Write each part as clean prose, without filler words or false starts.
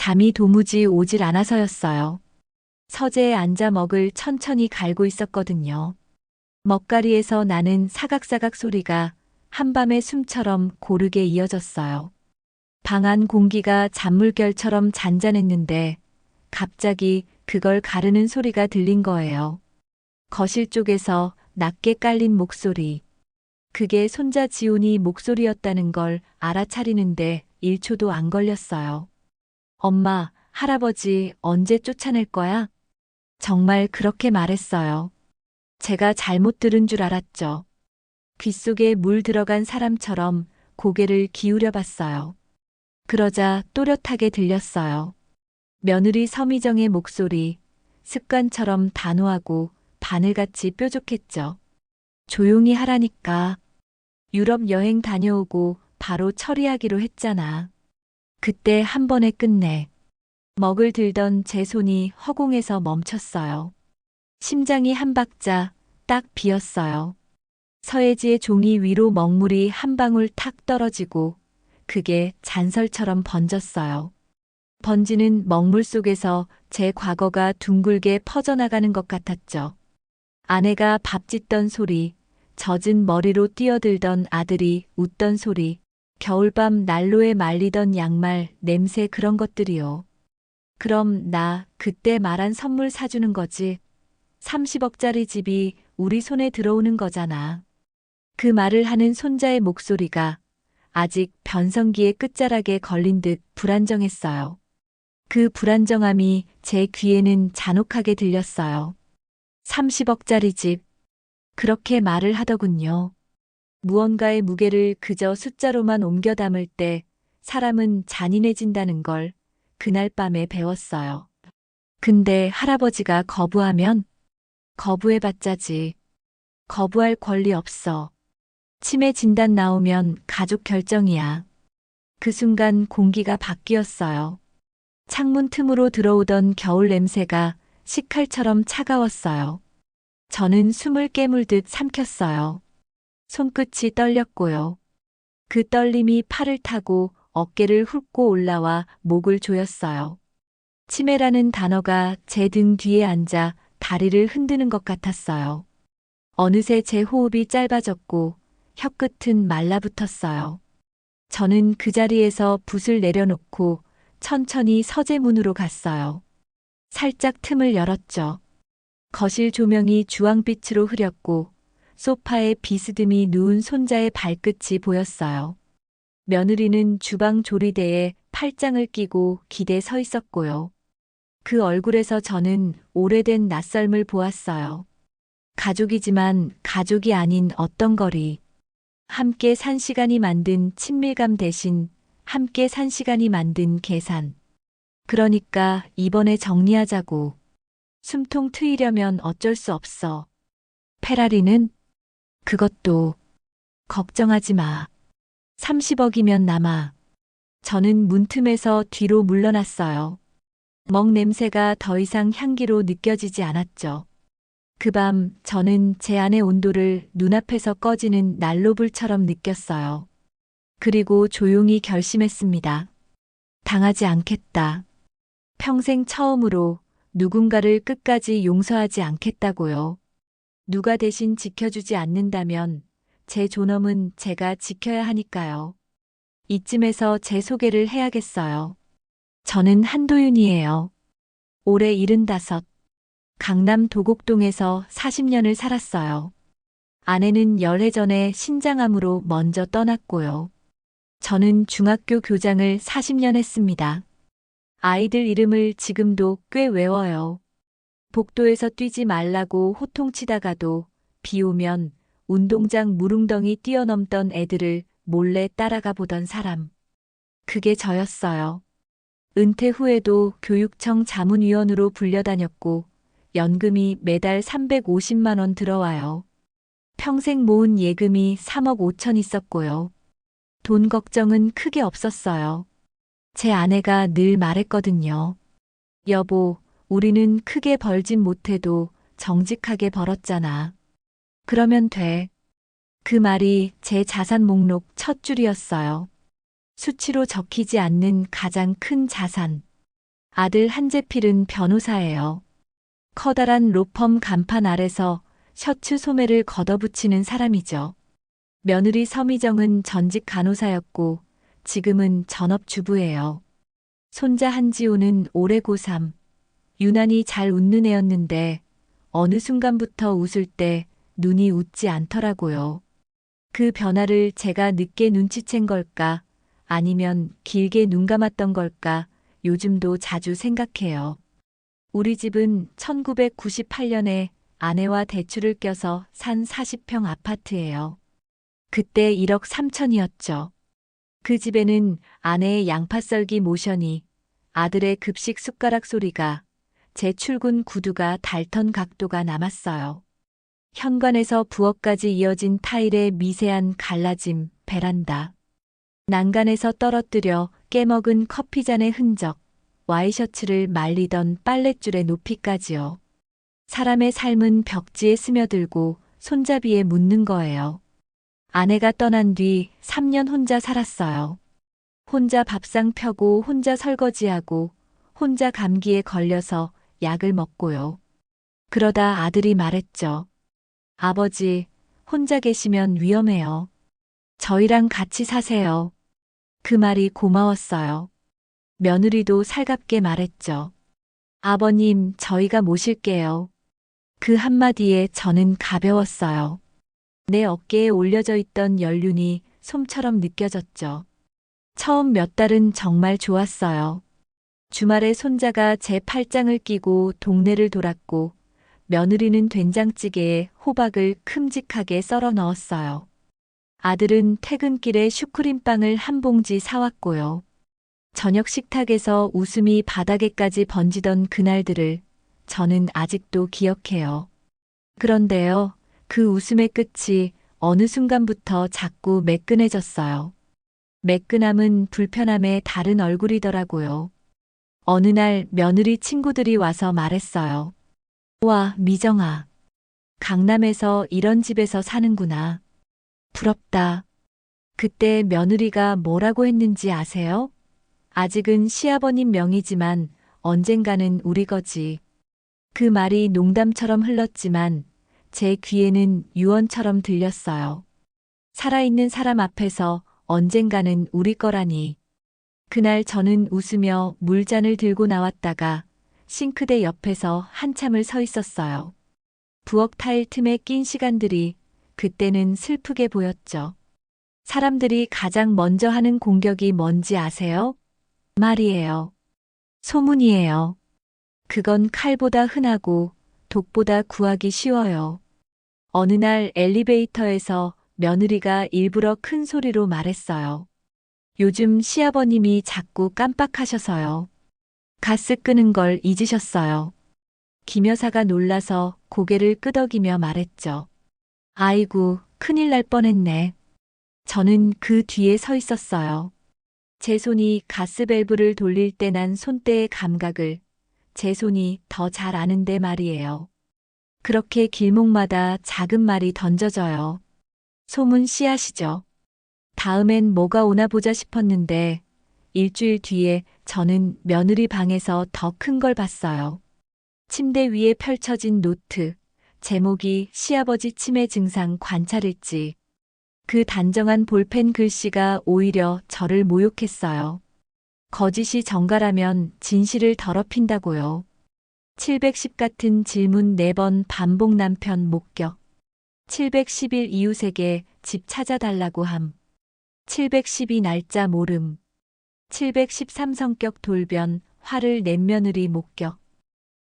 잠이 도무지 오질 않아서였어요. 서재에 앉아 먹을 천천히 갈고 있었거든요. 먹가리에서 나는 사각사각 소리가 한밤의 숨처럼 고르게 이어졌어요. 방 안 공기가 잔물결처럼 잔잔했는데 갑자기 그걸 가르는 소리가 들린 거예요. 거실 쪽에서 낮게 깔린 목소리. 그게 손자 지훈이 목소리였다는 걸 알아차리는데 1초도 안 걸렸어요. 엄마, 할아버지 언제 쫓아낼 거야? 정말 그렇게 말했어요. 제가 잘못 들은 줄 알았죠. 귓속에 물 들어간 사람처럼 고개를 기울여 봤어요. 그러자 또렷하게 들렸어요. 며느리 서미정의 목소리, 습관처럼 단호하고 바늘같이 뾰족했죠. 조용히 하라니까. 유럽 여행 다녀오고 바로 처리하기로 했잖아. 그때 한 번에 끝내. 먹을 들던 제 손이 허공에서 멈췄어요. 심장이 한 박자 딱 비었어요. 서예지의 종이 위로 먹물이 한 방울 탁 떨어지고 그게 잔설처럼 번졌어요. 번지는 먹물 속에서 제 과거가 둥글게 퍼져나가는 것 같았죠. 아내가 밥 짓던 소리, 젖은 머리로 뛰어들던 아들이 웃던 소리, 겨울밤 난로에 말리던 양말, 냄새 그런 것들이요. 그럼 나 그때 말한 선물 사주는 거지. 30억짜리 집이 우리 손에 들어오는 거잖아. 그 말을 하는 손자의 목소리가 아직 변성기의 끝자락에 걸린 듯 불안정했어요. 그 불안정함이 제 귀에는 잔혹하게 들렸어요. 30억짜리 집. 그렇게 말을 하더군요. 무언가의 무게를 그저 숫자로만 옮겨 담을 때 사람은 잔인해진다는 걸 그날 밤에 배웠어요. 근데 할아버지가 거부하면 거부해봤자지. 거부할 권리 없어. 치매 진단 나오면 가족 결정이야. 그 순간 공기가 바뀌었어요. 창문 틈으로 들어오던 겨울 냄새가 식칼처럼 차가웠어요. 저는 숨을 깨물듯 삼켰어요. 손끝이 떨렸고요. 그 떨림이 팔을 타고 어깨를 훑고 올라와 목을 조였어요. 치매라는 단어가 제 등 뒤에 앉아 다리를 흔드는 것 같았어요. 어느새 제 호흡이 짧아졌고 혀끝은 말라붙었어요. 저는 그 자리에서 붓을 내려놓고 천천히 서재문으로 갔어요. 살짝 틈을 열었죠. 거실 조명이 주황빛으로 흐렸고 소파에 비스듬히 누운 손자의 발끝이 보였어요. 며느리는 주방 조리대에 팔짱을 끼고 기대 서 있었고요. 그 얼굴에서 저는 오래된 낯설음을 보았어요. 가족이지만 가족이 아닌 어떤 거리. 함께 산 시간이 만든 친밀감 대신 함께 산 시간이 만든 계산. 그러니까 이번에 정리하자고. 숨통 트이려면 어쩔 수 없어. 페라리는? 그것도 걱정하지 마. 30억이면 남아. 저는 문틈에서 뒤로 물러났어요. 먹 냄새가 더 이상 향기로 느껴지지 않았죠. 그 밤 저는 제 안의 온도를 눈앞에서 꺼지는 난로불처럼 느꼈어요. 그리고 조용히 결심했습니다. 당하지 않겠다. 평생 처음으로 누군가를 끝까지 용서하지 않겠다고요. 누가 대신 지켜주지 않는다면 제 존엄은 제가 지켜야 하니까요. 이쯤에서 제 소개를 해야겠어요. 저는 한도윤이에요. 올해 75. 강남 도곡동에서 40년을 살았어요. 아내는 열해 전에 신장암으로 먼저 떠났고요. 저는 중학교 교장을 40년 했습니다. 아이들 이름을 지금도 꽤 외워요. 복도에서 뛰지 말라고 호통치다가도 비 오면 운동장 무릉덩이 뛰어넘던 애들을 몰래 따라가 보던 사람. 그게 저였어요. 은퇴 후에도 교육청 자문위원으로 불려다녔고 연금이 매달 350만 원 들어와요. 평생 모은 예금이 3억 5천 있었고요. 돈 걱정은 크게 없었어요. 제 아내가 늘 말했거든요. 여보, 우리는 크게 벌진 못해도 정직하게 벌었잖아. 그러면 돼. 그 말이 제 자산 목록 첫 줄이었어요. 수치로 적히지 않는 가장 큰 자산. 아들 한재필은 변호사예요. 커다란 로펌 간판 아래서 셔츠 소매를 걷어붙이는 사람이죠. 며느리 서미정은 전직 간호사였고 지금은 전업주부예요. 손자 한지호는 올해 고3. 유난히 잘 웃는 애였는데 어느 순간부터 웃을 때 눈이 웃지 않더라고요. 그 변화를 제가 늦게 눈치챈 걸까? 아니면 길게 눈 감았던 걸까? 요즘도 자주 생각해요. 우리 집은 1998년에 아내와 대출을 껴서 산 40평 아파트예요. 그때 1억 3천이었죠. 그 집에는 아내의 양파 썰기 모션이, 아들의 급식 숟가락 소리가, 제 출근 구두가 닳던 각도가 남았어요. 현관에서 부엌까지 이어진 타일의 미세한 갈라짐, 베란다. 난간에서 떨어뜨려 깨먹은 커피잔의 흔적, 와이셔츠를 말리던 빨랫줄의 높이까지요. 사람의 삶은 벽지에 스며들고 손잡이에 묻는 거예요. 아내가 떠난 뒤 3년 혼자 살았어요. 혼자 밥상 펴고 혼자 설거지하고 혼자 감기에 걸려서 약을 먹고요. 그러다 아들이 말했죠. 아버지, 혼자 계시면 위험해요. 저희랑 같이 사세요. 그 말이 고마웠어요. 며느리도 살갑게 말했죠. 아버님, 저희가 모실게요. 그 한마디에 저는 가벼웠어요. 내 어깨에 올려져 있던 연륜이 솜처럼 느껴졌죠. 처음 몇 달은 정말 좋았어요. 주말에 손자가 제 팔짱을 끼고 동네를 돌았고 며느리는 된장찌개에 호박을 큼직하게 썰어 넣었어요. 아들은 퇴근길에 슈크림빵을 한 봉지 사왔고요. 저녁 식탁에서 웃음이 바닥에까지 번지던 그날들을 저는 아직도 기억해요. 그런데요, 그 웃음의 끝이 어느 순간부터 자꾸 매끈해졌어요. 매끈함은 불편함의 다른 얼굴이더라고요. 어느 날 며느리 친구들이 와서 말했어요. 와, 미정아. 강남에서 이런 집에서 사는구나. 부럽다. 그때 며느리가 뭐라고 했는지 아세요? 아직은 시아버님 명의지만 언젠가는 우리 거지. 그 말이 농담처럼 흘렀지만 제 귀에는 유언처럼 들렸어요. 살아있는 사람 앞에서 언젠가는 우리 거라니. 그날 저는 웃으며 물잔을 들고 나왔다가 싱크대 옆에서 한참을 서 있었어요. 부엌 타일 틈에 낀 시간들이 그때는 슬프게 보였죠. 사람들이 가장 먼저 하는 공격이 뭔지 아세요? 말이에요. 소문이에요. 그건 칼보다 흔하고 독보다 구하기 쉬워요. 어느 날 엘리베이터에서 며느리가 일부러 큰 소리로 말했어요. 요즘 시아버님이 자꾸 깜빡하셔서요. 가스 끄는 걸 잊으셨어요. 김 여사가 놀라서 고개를 끄덕이며 말했죠. 아이고, 큰일 날 뻔했네. 저는 그 뒤에 서 있었어요. 제 손이 가스 밸브를 돌릴 때 난 손때의 감각을 제 손이 더 잘 아는데 말이에요. 그렇게 길목마다 작은 말이 던져져요. 소문 씨앗이죠. 다음엔 뭐가 오나 보자 싶었는데 일주일 뒤에 저는 며느리 방에서 더 큰 걸 봤어요. 침대 위에 펼쳐진 노트, 제목이 시아버지 치매 증상 관찰일지. 그 단정한 볼펜 글씨가 오히려 저를 모욕했어요. 거짓이 정갈하면 진실을 더럽힌다고요. 710 같은 질문 4번 반복 남편 목격. 711 이웃에게 집 찾아달라고 함. 712 날짜 모름. 713 성격 돌변, 화를 낸 며느리 목격.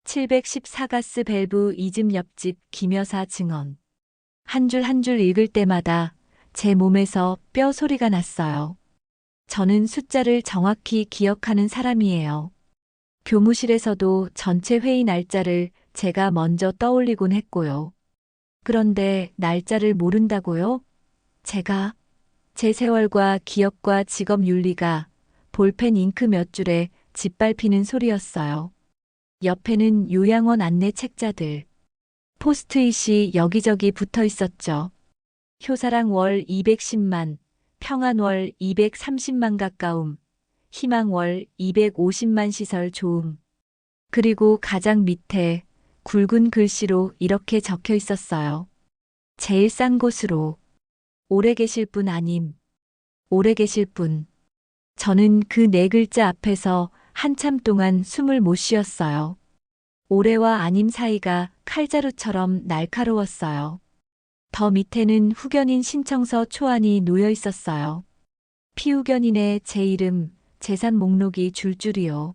714 가스 밸브 이집 옆집 김여사 증언. 한 줄 한 줄 읽을 때마다 제 몸에서 뼈 소리가 났어요. 저는 숫자를 정확히 기억하는 사람이에요. 교무실에서도 전체 회의 날짜를 제가 먼저 떠올리곤 했고요. 그런데 날짜를 모른다고요? 제가 제 세월과 기억과 직업 윤리가 볼펜 잉크 몇 줄에 짓밟히는 소리였어요. 옆에는 요양원 안내 책자들, 포스트잇이 여기저기 붙어 있었죠. 효사랑 월 210만, 평안 월 230만 가까움, 희망월 250만 시설 조음. 그리고 가장 밑에 굵은 글씨로 이렇게 적혀 있었어요. 제일 싼 곳으로. 오래 계실 분 아님. 오래 계실 분. 저는 그 네 글자 앞에서 한참 동안 숨을 못 쉬었어요. 올해와 아님 사이가 칼자루처럼 날카로웠어요. 더 밑에는 후견인 신청서 초안이 놓여 있었어요. 피후견인의 제 이름, 재산 목록이 줄줄이요.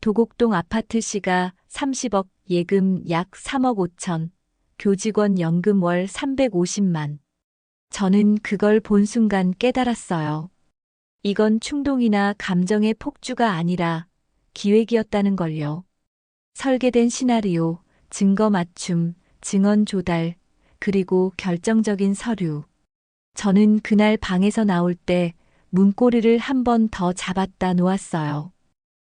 도곡동 아파트 시가 30억, 예금 약 3억 5천, 교직원 연금 월 350만. 저는 그걸 본 순간 깨달았어요. 이건 충동이나 감정의 폭주가 아니라 기획이었다는 걸요. 설계된 시나리오, 증거 맞춤, 증언 조달, 그리고 결정적인 서류. 저는 그날 방에서 나올 때 문고리를 한 번 더 잡았다 놓았어요.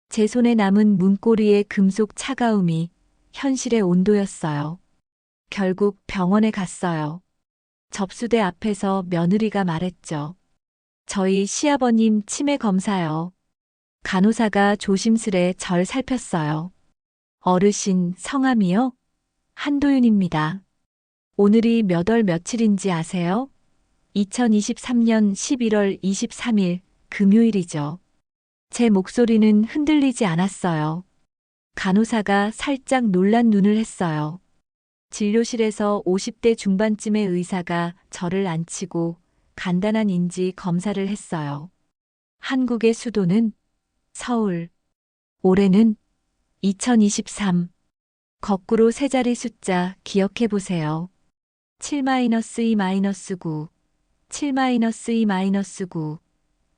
제 손에 남은 문고리의 금속 차가움이 현실의 온도였어요. 결국 병원에 갔어요. 접수대 앞에서 며느리가 말했죠. 저희 시아버님 치매 검사요. 간호사가 조심스레 절 살폈어요. 어르신 성함이요? 한도윤입니다. 오늘이 몇 월 며칠인지 아세요? 2023년 11월 23일 금요일이죠. 제 목소리는 흔들리지 않았어요. 간호사가 살짝 놀란 눈을 했어요. 진료실에서 50대 중반쯤의 의사가 저를 앉히고 간단한 인지 검사를 했어요. 한국의 수도는 서울. 올해는 2023. 거꾸로 세 자리 숫자 기억해 보세요. 7-2-9, 7-2-9.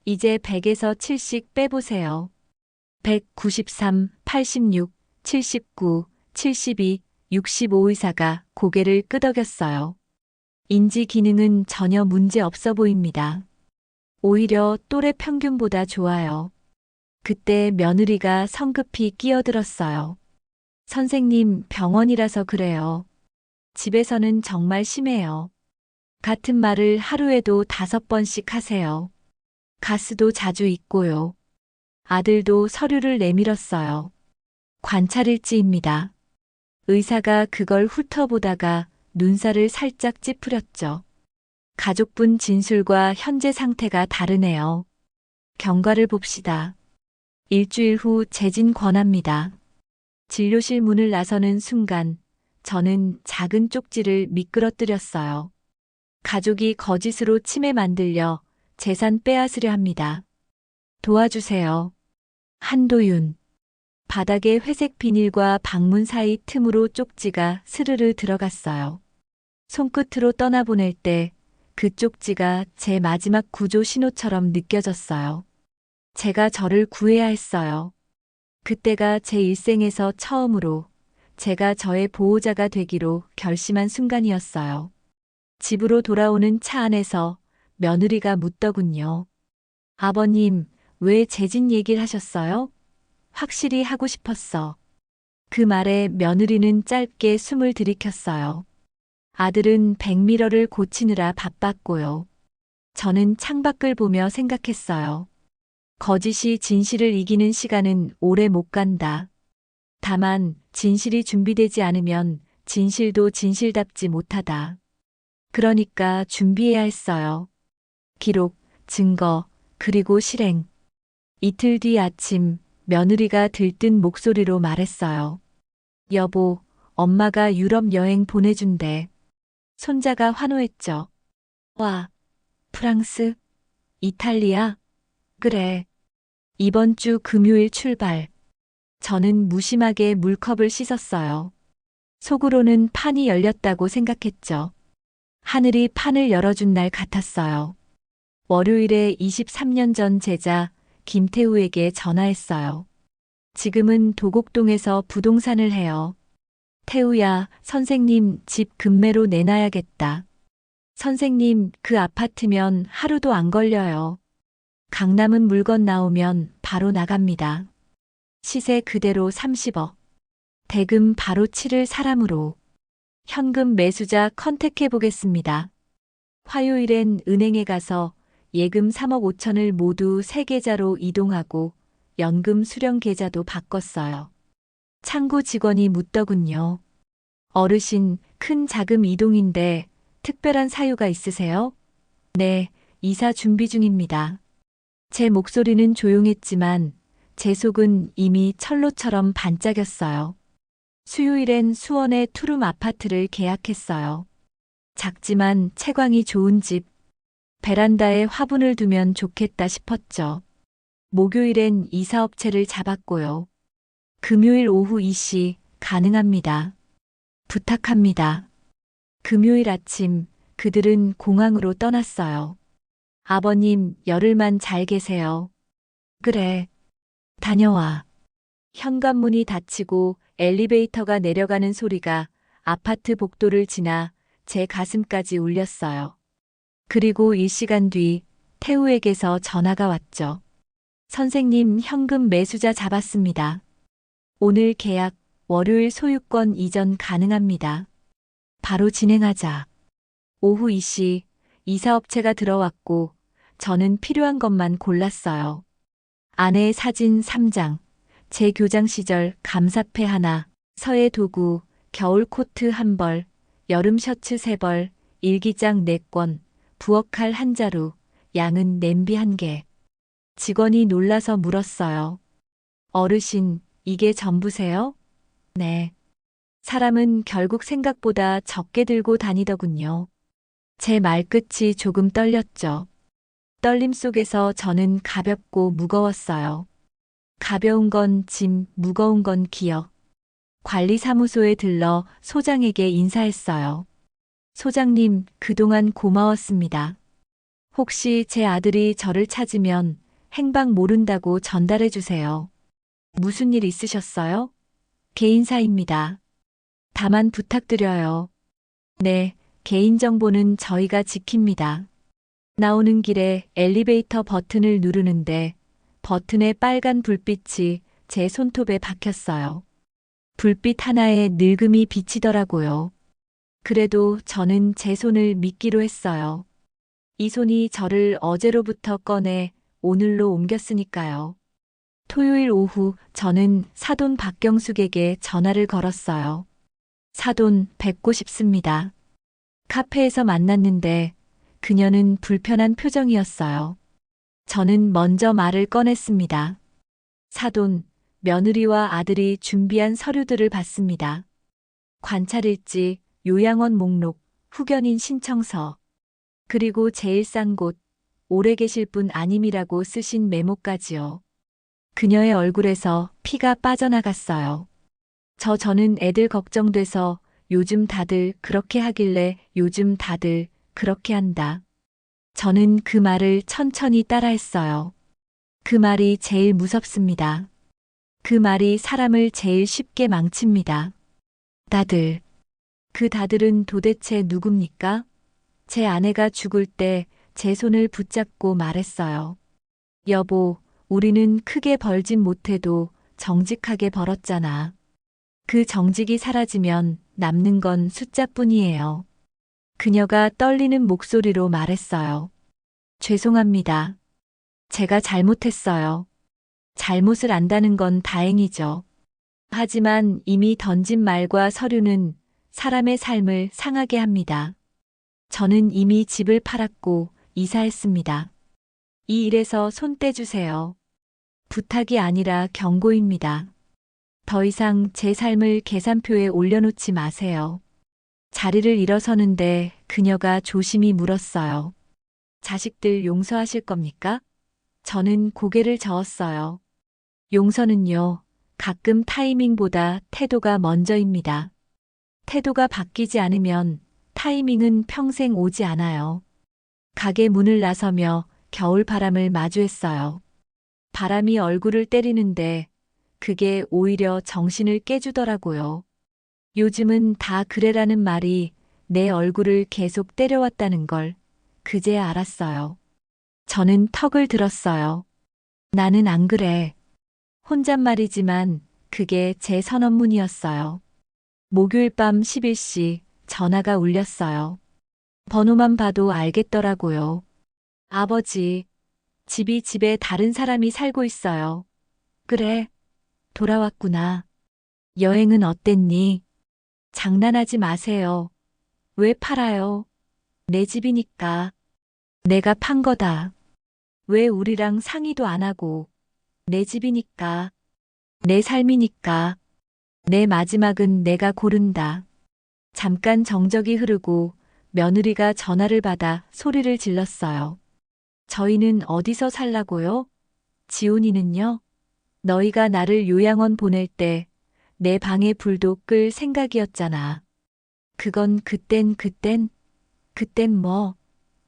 이제 100에서 7씩 빼보세요. 193, 86, 79, 72, 65 의사가 고개를 끄덕였어요. 인지 기능은 전혀 문제 없어 보입니다. 오히려 또래 평균보다 좋아요. 그때 며느리가 성급히 끼어들었어요. 선생님, 병원이라서 그래요. 집에서는 정말 심해요. 같은 말을 하루에도 5번씩 하세요. 가스도 자주 있고요. 아들도 서류를 내밀었어요. 관찰일지입니다. 의사가 그걸 훑어보다가 눈살을 살짝 찌푸렸죠. 가족분 진술과 현재 상태가 다르네요. 경과를 봅시다. 일주일 후 재진 권합니다. 진료실 문을 나서는 순간 저는 작은 쪽지를 미끄러뜨렸어요. 가족이 거짓으로 치매 만들려 재산 빼앗으려 합니다. 도와주세요. 한도윤. 바닥에 회색 비닐과 방문 사이 틈으로 쪽지가 스르르 들어갔어요. 손끝으로 떠나보낼 때 그 쪽지가 제 마지막 구조 신호처럼 느껴졌어요. 제가 저를 구해야 했어요. 그때가 제 일생에서 처음으로 제가 저의 보호자가 되기로 결심한 순간이었어요. 집으로 돌아오는 차 안에서 며느리가 묻더군요. 아버님, 왜 재진 얘기를 하셨어요? 확실히 하고 싶었어. 그 말에 며느리는 짧게 숨을 들이켰어요. 아들은 백미러를 고치느라 바빴고요. 저는 창밖을 보며 생각했어요. 거짓이 진실을 이기는 시간은 오래 못 간다. 다만 진실이 준비되지 않으면 진실도 진실답지 못하다. 그러니까 준비해야 했어요. 기록, 증거, 그리고 실행. 이틀 뒤 아침 며느리가 들뜬 목소리로 말했어요. 여보, 엄마가 유럽 여행 보내준대. 손자가 환호했죠. 와, 프랑스? 이탈리아? 그래. 이번 주 금요일 출발. 저는 무심하게 물컵을 씻었어요. 속으로는 판이 열렸다고 생각했죠. 하늘이 판을 열어준 날 같았어요. 월요일에 23년 전 제자 김태우에게 전화했어요. 지금은 도곡동에서 부동산을 해요. 태우야, 선생님 집 급매로 내놔야겠다. 선생님, 그 아파트면 하루도 안 걸려요. 강남은 물건 나오면 바로 나갑니다. 시세 그대로 30억. 대금 바로 치를 사람으로. 현금 매수자 컨택해 보겠습니다. 화요일엔 은행에 가서 예금 3억 5천을 모두 새 계좌로 이동하고 연금 수령 계좌도 바꿨어요. 창구 직원이 묻더군요. 어르신, 큰 자금 이동인데 특별한 사유가 있으세요? 네, 이사 준비 중입니다. 제 목소리는 조용했지만 제 속은 이미 철로처럼 반짝였어요. 수요일엔 수원의 투룸 아파트를 계약했어요. 작지만 채광이 좋은 집, 베란다에 화분을 두면 좋겠다 싶었죠. 목요일엔 이사업체를 잡았고요. 금요일 오후 2시 가능합니다. 부탁합니다. 금요일 아침 그들은 공항으로 떠났어요. 아버님, 열흘만 잘 계세요. 그래. 다녀와. 현관문이 닫히고 엘리베이터가 내려가는 소리가 아파트 복도를 지나 제 가슴까지 울렸어요. 그리고 1시간 뒤 태우에게서 전화가 왔죠. 선생님, 현금 매수자 잡았습니다. 오늘 계약, 월요일 소유권 이전 가능합니다. 바로 진행하자. 오후 2시 이사업체가 들어왔고 저는 필요한 것만 골랐어요. 아내의 사진 3장, 제 교장 시절 감사패 하나, 서예 도구, 겨울 코트 1벌, 여름 셔츠 3벌, 일기장 4권, 부엌칼 1자루, 양은 냄비 1개. 직원이 놀라서 물었어요. 어르신, 이게 전부세요? 네. 사람은 결국 생각보다 적게 들고 다니더군요. 제 말끝이 조금 떨렸죠. 떨림 속에서 저는 가볍고 무거웠어요. 가벼운 건 짐, 무거운 건 기억. 관리사무소에 들러 소장에게 인사했어요. 소장님, 그동안 고마웠습니다. 혹시 제 아들이 저를 찾으면 행방 모른다고 전달해 주세요. 무슨 일 있으셨어요? 개인사입니다. 다만 부탁드려요. 네, 개인정보는 저희가 지킵니다. 나오는 길에 엘리베이터 버튼을 누르는데 버튼의 빨간 불빛이 제 손톱에 박혔어요. 불빛 하나에 늙음이 비치더라고요. 그래도 저는 제 손을 믿기로 했어요. 이 손이 저를 어제로부터 꺼내 오늘로 옮겼으니까요. 토요일 오후 저는 사돈 박경숙에게 전화를 걸었어요. 사돈, 뵙고 싶습니다. 카페에서 만났는데 그녀는 불편한 표정이었어요. 저는 먼저 말을 꺼냈습니다. 사돈, 며느리와 아들이 준비한 서류들을 봤습니다. 관찰일지, 요양원 목록, 후견인 신청서, 그리고 제일 싼 곳, 오래 계실 분 아님이라고 쓰신 메모까지요. 그녀의 얼굴에서 피가 빠져나갔어요. 저는 애들 걱정돼서 요즘 다들 그렇게 하길래 요즘 다들 그렇게 한다. 저는 그 말을 천천히 따라했어요. 그 말이 제일 무섭습니다. 그 말이 사람을 제일 쉽게 망칩니다. 다들. 그 다들은 도대체 누굽니까? 제 아내가 죽을 때 제 손을 붙잡고 말했어요. 여보, 우리는 크게 벌진 못해도 정직하게 벌었잖아. 그 정직이 사라지면 남는 건 숫자뿐이에요. 그녀가 떨리는 목소리로 말했어요. 죄송합니다. 제가 잘못했어요. 잘못을 안다는 건 다행이죠. 하지만 이미 던진 말과 서류는 사람의 삶을 상하게 합니다. 저는 이미 집을 팔았고 이사했습니다. 이 일에서 손 떼주세요. 부탁이 아니라 경고입니다. 더 이상 제 삶을 계산표에 올려놓지 마세요. 자리를 일어서는데 그녀가 조심히 물었어요. 자식들 용서하실 겁니까? 저는 고개를 저었어요. 용서는요, 가끔 타이밍보다 태도가 먼저입니다. 태도가 바뀌지 않으면 타이밍은 평생 오지 않아요. 가게 문을 나서며 겨울 바람을 마주했어요. 바람이 얼굴을 때리는데 그게 오히려 정신을 깨주더라고요. 요즘은 다 그래라는 말이 내 얼굴을 계속 때려왔다는 걸 그제야 알았어요. 저는 턱을 들었어요. 나는 안 그래. 혼잣말이지만 그게 제 선언문이었어요. 목요일 밤 11시 전화가 울렸어요. 번호만 봐도 알겠더라고요. 아버지, 집에 다른 사람이 살고 있어요. 그래, 돌아왔구나. 여행은 어땠니? 장난하지 마세요. 왜 팔아요? 내 집이니까. 내가 판 거다. 왜 우리랑 상의도 안 하고. 내 집이니까. 내 삶이니까. 내 마지막은 내가 고른다. 잠깐 정적이 흐르고 며느리가 전화를 받아 소리를 질렀어요. 저희는 어디서 살라고요? 지훈이는요? 너희가 나를 요양원 보낼 때 내 방에 불도 끌 생각이었잖아. 그건 그땐 뭐,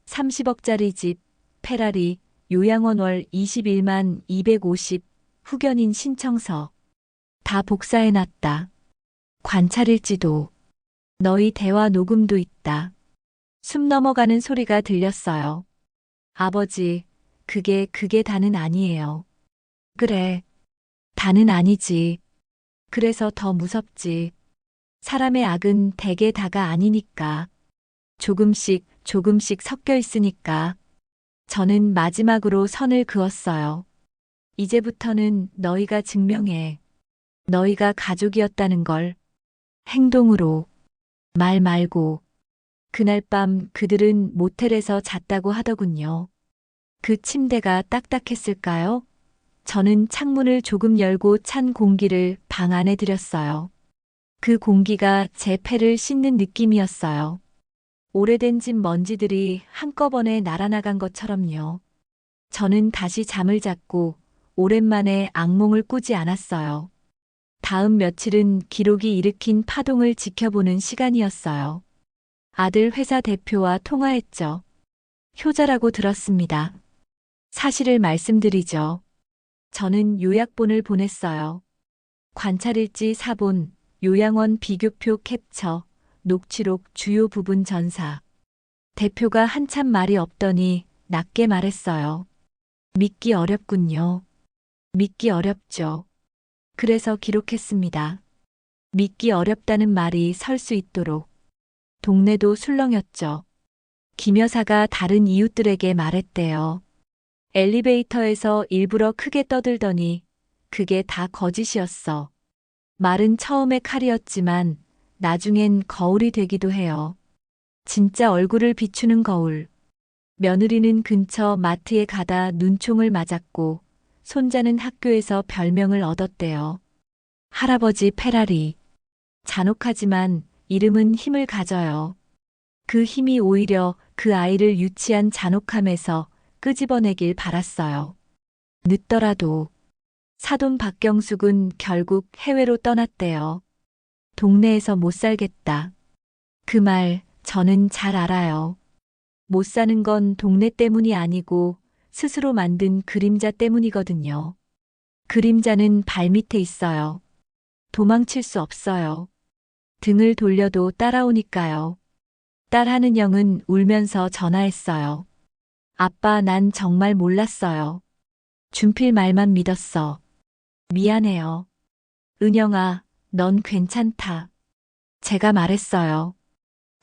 30억짜리 집, 페라리, 요양원 월 21만 250, 후견인 신청서. 다 복사해놨다. 관찰일지도. 너희 대화 녹음도 있다. 숨 넘어가는 소리가 들렸어요. 아버지, 그게 다는 아니에요. 그래, 다는 아니지. 그래서 더 무섭지. 사람의 악은 대개 다가 아니니까. 조금씩 섞여 있으니까. 저는 마지막으로 선을 그었어요. 이제부터는 너희가 증명해. 너희가 가족이었다는 걸. 행동으로. 말 말고. 그날 밤 그들은 모텔에서 잤다고 하더군요. 그 침대가 딱딱했을까요? 저는 창문을 조금 열고 찬 공기를 방 안에 들였어요. 그 공기가 제 폐를 씻는 느낌이었어요. 오래된 집 먼지들이 한꺼번에 날아나간 것처럼요. 저는 다시 잠을 잤고 오랜만에 악몽을 꾸지 않았어요. 다음 며칠은 기록이 일으킨 파동을 지켜보는 시간이었어요. 아들 회사 대표와 통화했죠. 효자라고 들었습니다. 사실을 말씀드리죠. 저는 요약본을 보냈어요. 관찰일지 사본, 요양원 비교표 캡처, 녹취록 주요 부분 전사. 대표가 한참 말이 없더니 낮게 말했어요. 믿기 어렵군요. 믿기 어렵죠. 그래서 기록했습니다. 믿기 어렵다는 말이 설 수 있도록. 동네도 술렁였죠. 김 여사가 다른 이웃들에게 말했대요. 엘리베이터에서 일부러 크게 떠들더니 그게 다 거짓이었어. 말은 처음에 칼이었지만 나중엔 거울이 되기도 해요. 진짜 얼굴을 비추는 거울. 며느리는 근처 마트에 가다 눈총을 맞았고 손자는 학교에서 별명을 얻었대요. 할아버지 페라리. 잔혹하지만 이름은 힘을 가져요. 그 힘이 오히려 그 아이를 유치한 잔혹함에서 끄집어내길 바랐어요. 늦더라도. 사돈 박경숙은 결국 해외로 떠났대요. 동네에서 못 살겠다. 그 말 저는 잘 알아요. 못 사는 건 동네 때문이 아니고 스스로 만든 그림자 때문이거든요. 그림자는 발밑에 있어요. 도망칠 수 없어요. 등을 돌려도 따라오니까요. 딸 하는영은 울면서 전화했어요. 아빠, 난 정말 몰랐어요. 준필 말만 믿었어. 미안해요. 은영아, 넌 괜찮다. 제가 말했어요.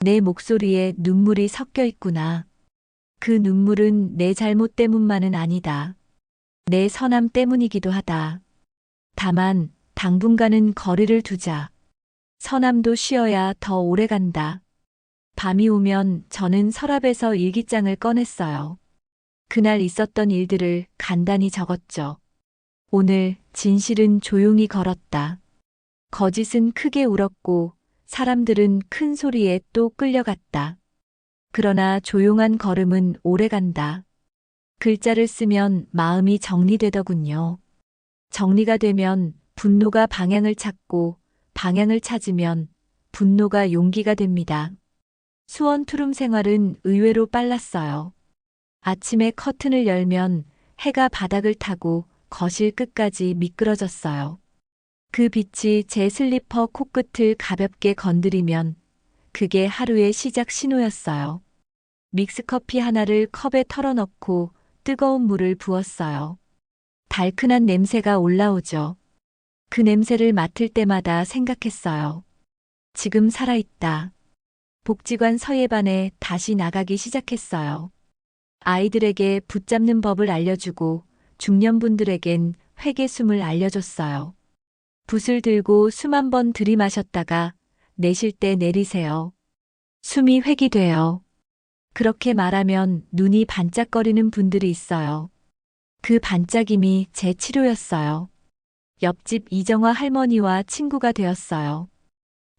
내 목소리에 눈물이 섞여 있구나. 그 눈물은 내 잘못 때문만은 아니다. 내 선함 때문이기도 하다. 다만 당분간은 거리를 두자. 선함도 쉬어야 더 오래 간다. 밤이 오면 저는 서랍에서 일기장을 꺼냈어요. 그날 있었던 일들을 간단히 적었죠. 오늘 진실은 조용히 걸었다. 거짓은 크게 울었고 사람들은 큰 소리에 또 끌려갔다. 그러나 조용한 걸음은 오래 간다. 글자를 쓰면 마음이 정리되더군요. 정리가 되면 분노가 방향을 찾고 방향을 찾으면 분노가 용기가 됩니다. 수원 투룸 생활은 의외로 빨랐어요. 아침에 커튼을 열면 해가 바닥을 타고 거실 끝까지 미끄러졌어요. 그 빛이 제 슬리퍼 코끝을 가볍게 건드리면 그게 하루의 시작 신호였어요. 믹스커피 하나를 컵에 털어넣고 뜨거운 물을 부었어요. 달큰한 냄새가 올라오죠. 그 냄새를 맡을 때마다 생각했어요. 지금 살아있다. 복지관 서예반에 다시 나가기 시작했어요. 아이들에게 붙잡는 법을 알려주고 중년분들에겐 회계숨을 알려줬어요. 붓을 들고 숨 한 번 들이마셨다가 내쉴 때 내리세요. 숨이 회귀돼요. 그렇게 말하면 눈이 반짝거리는 분들이 있어요. 그 반짝임이 제 치료였어요. 옆집 이정화 할머니와 친구가 되었어요.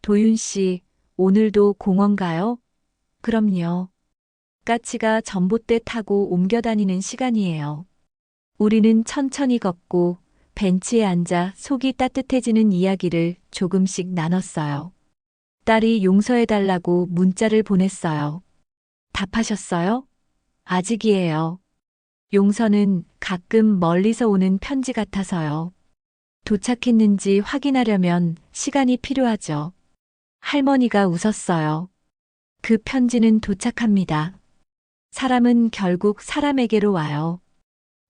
도윤 씨, 오늘도 공원 가요? 그럼요. 까치가 전봇대 타고 옮겨 다니는 시간이에요. 우리는 천천히 걷고 벤치에 앉아 속이 따뜻해지는 이야기를 조금씩 나눴어요. 딸이 용서해달라고 문자를 보냈어요. 답하셨어요? 아직이에요. 용서는 가끔 멀리서 오는 편지 같아서요. 도착했는지 확인하려면 시간이 필요하죠. 할머니가 웃었어요. 그 편지는 도착합니다. 사람은 결국 사람에게로 와요.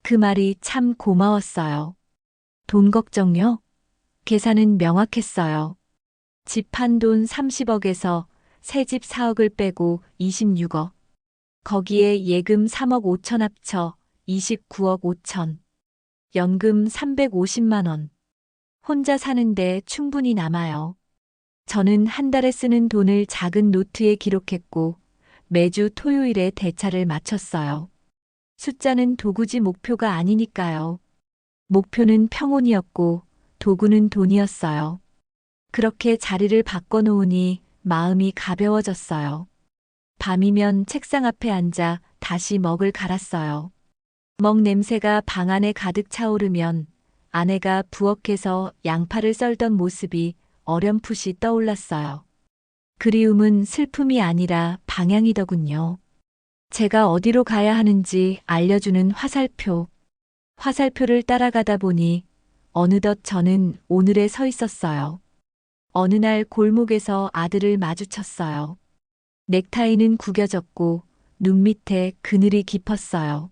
그 말이 참 고마웠어요. 돈 걱정요? 계산은 명확했어요. 집 한 돈 30억에서 새 집 4억을 빼고 26억. 거기에 예금 3억 5천 합쳐 29억 5천. 연금 350만 원. 혼자 사는데 충분히 남아요. 저는 한 달에 쓰는 돈을 작은 노트에 기록했고 매주 토요일에 대차를 마쳤어요. 숫자는 도구지 목표가 아니니까요. 목표는 평온이었고 도구는 돈이었어요. 그렇게 자리를 바꿔놓으니 마음이 가벼워졌어요. 밤이면 책상 앞에 앉아 다시 먹을 갈았어요. 먹 냄새가 방 안에 가득 차오르면 아내가 부엌에서 양파를 썰던 모습이 어렴풋이 떠올랐어요. 그리움은 슬픔이 아니라 방향이더군요. 제가 어디로 가야 하는지 알려주는 화살표. 화살표를 따라가다 보니 어느덧 저는 오늘에 서 있었어요. 어느 날 골목에서 아들을 마주쳤어요. 넥타이는 구겨졌고 눈 밑에 그늘이 깊었어요.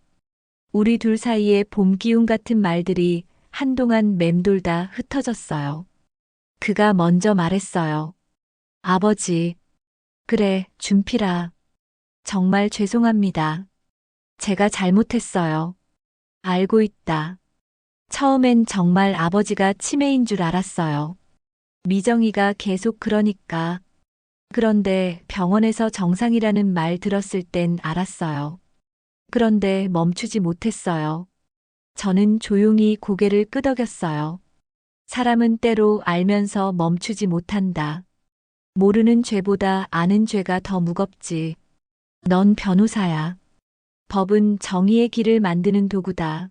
우리 둘 사이에 봄 기운 같은 말들이 한동안 맴돌다 흩어졌어요. 그가 먼저 말했어요. 아버지. 그래, 준필아. 정말 죄송합니다. 제가 잘못했어요. 알고 있다. 처음엔 정말 아버지가 치매인 줄 알았어요. 미정이가 계속 그러니까. 그런데 병원에서 정상이라는 말 들었을 땐 알았어요. 그런데 멈추지 못했어요. 저는 조용히 고개를 끄덕였어요. 사람은 때로 알면서 멈추지 못한다. 모르는 죄보다 아는 죄가 더 무겁지. 넌 변호사야. 법은 정의의 길을 만드는 도구다.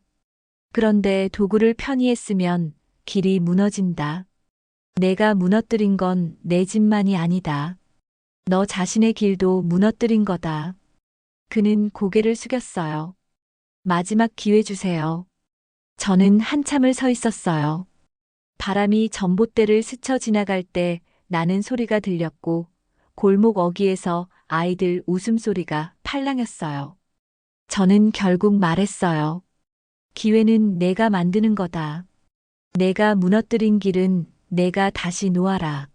그런데 도구를 편의에 쓰면 길이 무너진다. 내가 무너뜨린 건 내 집만이 아니다. 너 자신의 길도 무너뜨린 거다. 그는 고개를 숙였어요. 마지막 기회 주세요. 저는 한참을 서 있었어요. 바람이 전봇대를 스쳐 지나갈 때 나는 소리가 들렸고 골목 어귀에서 아이들 웃음소리가 팔랑였어요. 저는 결국 말했어요. 기회는 내가 만드는 거다. 내가 무너뜨린 길은 내가 다시 놓아라.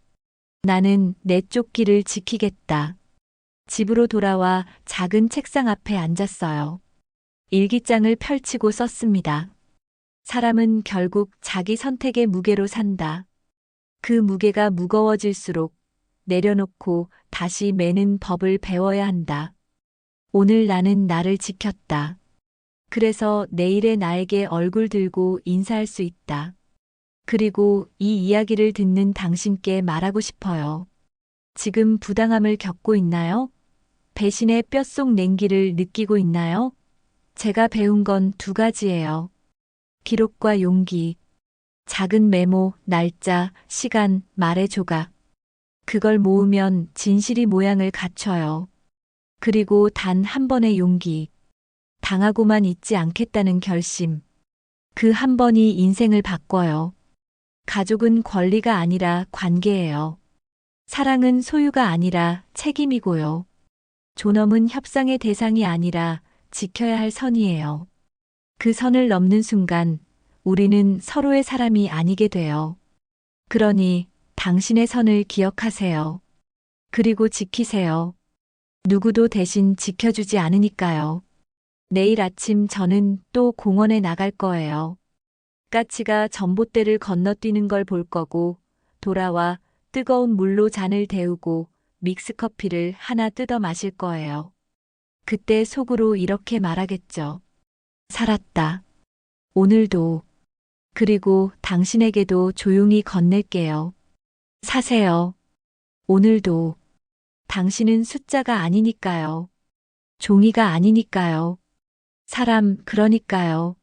나는 내 쪽 길을 지키겠다. 집으로 돌아와 작은 책상 앞에 앉았어요. 일기장을 펼치고 썼습니다. 사람은 결국 자기 선택의 무게로 산다. 그 무게가 무거워질수록 내려놓고 다시 매는 법을 배워야 한다. 오늘 나는 나를 지켰다. 그래서 내일의 나에게 얼굴 들고 인사할 수 있다. 그리고 이 이야기를 듣는 당신께 말하고 싶어요. 지금 부당함을 겪고 있나요? 배신의 뼛속 냉기를 느끼고 있나요? 제가 배운 건 두 가지예요. 기록과 용기. 작은 메모, 날짜, 시간, 말의 조각. 그걸 모으면 진실이 모양을 갖춰요. 그리고 단 한 번의 용기. 당하고만 있지 않겠다는 결심. 그 한 번이 인생을 바꿔요. 가족은 권리가 아니라 관계예요. 사랑은 소유가 아니라 책임이고요. 존엄은 협상의 대상이 아니라 지켜야 할 선이에요. 그 선을 넘는 순간 우리는 서로의 사람이 아니게 돼요. 그러니 당신의 선을 기억하세요. 그리고 지키세요. 누구도 대신 지켜주지 않으니까요. 내일 아침 저는 또 공원에 나갈 거예요. 까치가 전봇대를 건너뛰는 걸 볼 거고, 돌아와 뜨거운 물로 잔을 데우고 믹스커피를 하나 뜯어 마실 거예요. 그때 속으로 이렇게 말하겠죠. 살았다. 오늘도. 그리고 당신에게도 조용히 건넬게요. 사세요. 오늘도. 당신은 숫자가 아니니까요. 종이가 아니니까요. 사람, 그러니까요.